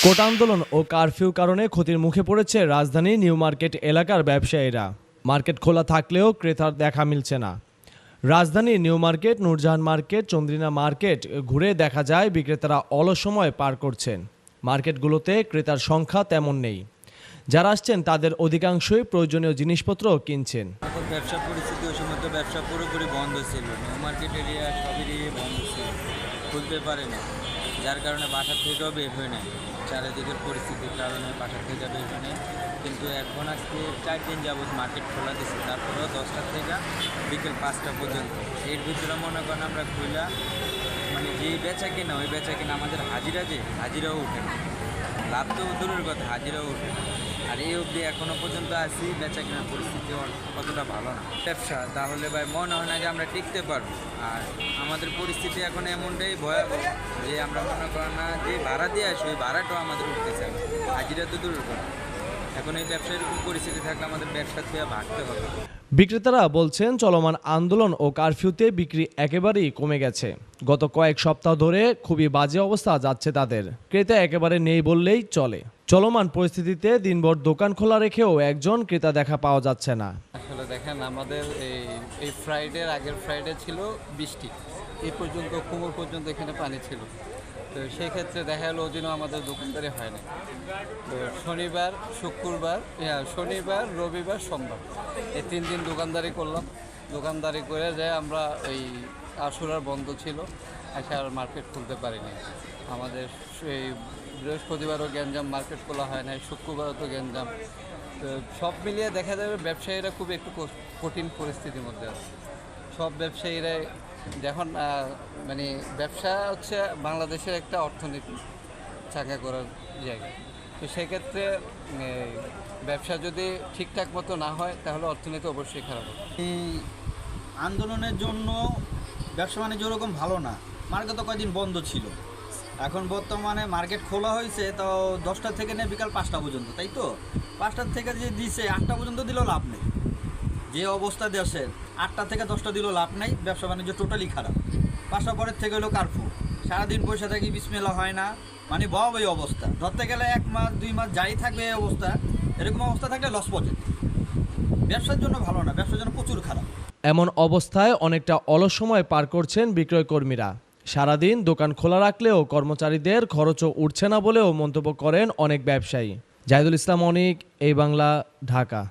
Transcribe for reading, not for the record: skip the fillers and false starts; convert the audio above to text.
কোটা আন্দোলন ও কারফিউ কারণে ক্ষতির মুখে পড়েছে রাজধানী নিউ মার্কেট এলাকার ব্যবসায়ীরা। মার্কেট খোলা থাকলেও ক্রেতার দেখা মিলছে না। রাজধানী নিউ মার্কেট, নূরজাহান মার্কেট, চন্দ্রিনা মার্কেট ঘুরে দেখা যায় বিক্রেতারা অলস সময় পার করছেন। মার্কেটগুলোতে ক্রেতার সংখ্যা তেমন নেই। যারা আসছেন তাদের অধিকাংশই প্রয়োজনীয় জিনিসপত্র কিনছেন। ব্যবসা পরিস্থিতি ওই সময় তো ব্যবসা পুরোপুরি বন্ধ ছিল। নিউ মার্কেট এরিয়া সব এরিয়া বন্ধ ছিল, খুলতে পারে না, যার কারণে বাসার থেকেও বের হয় নাই। চারিদিকের পরিস্থিতির কারণে বাসার থেকে বের হয় নাই। কিন্তু এখন আজকে 4 দিন যাবৎ মার্কেট খোলা দিচ্ছে, তারপরেও 10টা থেকে বিকেল 5টা পর্যন্ত। এর ভিতরে মনে করেন আমরা খুলা মানে যেই বেচা কিনা ওই বেচা কিনা আমাদের হাজিরাও উঠে না। লাভ তো দূরের কথা, হাজিরাও উঠে না। আর এই অবধি এখনও পর্যন্ত আছি, বেচা কেনার পরিস্থিতি কতটা ভালো না। ব্যবসা তাহলে ভাই মনে হয় না যে আমরা টিকতে পারবো। আর আমাদের পরিস্থিতি এখন এমনটাই ভয়াবহ যে আমরা মনে করেন না যে ভাড়া দিয়ে আসি ওই ভাড়াটাও আমাদের উঠতেছে না, হাজিরা তো দূরের কথা। এখন এই ব্যবসা এরকম পরিস্থিতি থাকলে আমাদের ব্যবসা থেকে ভাগতে হবে। বিক্রেতারা বলছেন চলমান আন্দোলন ও কারফিউতে বিক্রি একেবারেই কমে গেছে। গত কয়েক সপ্তাহ ধরে খুবই বাজে অবস্থা যাচ্ছে তাদের। ক্রেতা একেবারে নেই বললেই চলে। চলমান পরিস্থিতিতে দিনভর দোকান খোলা রেখেও একজন ক্রেতা দেখা পাওয়া যাচ্ছে না। আসলে দেখেন, আমাদের এই ফ্রাইডের আগের ফ্রাইডে ছিল বৃষ্টি, এই পর্যন্ত কোমর পর্যন্ত এখানে পানি ছিল। তো সেই ক্ষেত্রে দেখা গেলো ওদিনও আমাদের দোকানদারি হয় না। তো শনিবার, রবিবার, সোমবার এই 3 দিন দোকানদারি করলাম। দোকানদারি করে যায় আমরা এই আশুরার বন্ধ ছিল, আর মার্কেট খুলতে পারিনি। আমাদের এই বৃহস্পতিবারও গ্যাঞ্জাম, মার্কেট খোলা হয় না, শুক্রবারও তো গ্যাঞ্জাম। তো সব মিলিয়ে দেখা যাবে ব্যবসায়ীরা খুব একটু কঠিন পরিস্থিতির মধ্যে আছে। সব ব্যবসায়ীরা যখন মানে ব্যবসা হচ্ছে বাংলাদেশের একটা অর্থনীতি চাঙ্গা করার জায়গা। তো সেক্ষেত্রে ব্যবসা যদি ঠিকঠাক মতো না হয় তাহলে অর্থনীতি অবশ্যই খারাপ হবে। এই আন্দোলনের জন্য ব্যবসা বাণিজ্য ওরকম ভালো না। মার্কেট তো কয়েকদিন বন্ধ ছিল, এখন বর্তমানে মার্কেট খোলা হয়েছে, তো 10টা থেকে নিয়ে বিকাল 5টা পর্যন্ত, তাই তো 5টার থেকে যে দিছে 8টা পর্যন্ত দিলেও লাভ নেই। যে অবস্থা দেশের 8টা থেকে 10টা দিলেও লাভ নেই, ব্যবসা বাণিজ্য টোটালি খারাপ। 5টা পরের থেকে হলো কারফিউ, সারাদিন পয়সা থাকি, বিসমেলা হয় না, মানে এই অবস্থা। ধরতে গেলে 1 মাস 2 মাস যাই থাকবে এই অবস্থা। এরকম অবস্থা থাকলে লস পড়ে, ব্যবসার জন্য ভালো না, ব্যবসার জন্য প্রচুর খারাপ। এমন অবস্থায় অনেকটা অলস সময় পার করছেন বিক্রয় কর্মীরা। সারাদিন দোকান খোলা রাখলেও কর্মচারীদের খরচও উঠছে না বলেও মন্তব্য করেন অনেক ব্যবসায়ী। জাহিদুল ইসলাম অনিক, এই বাংলা, ঢাকা।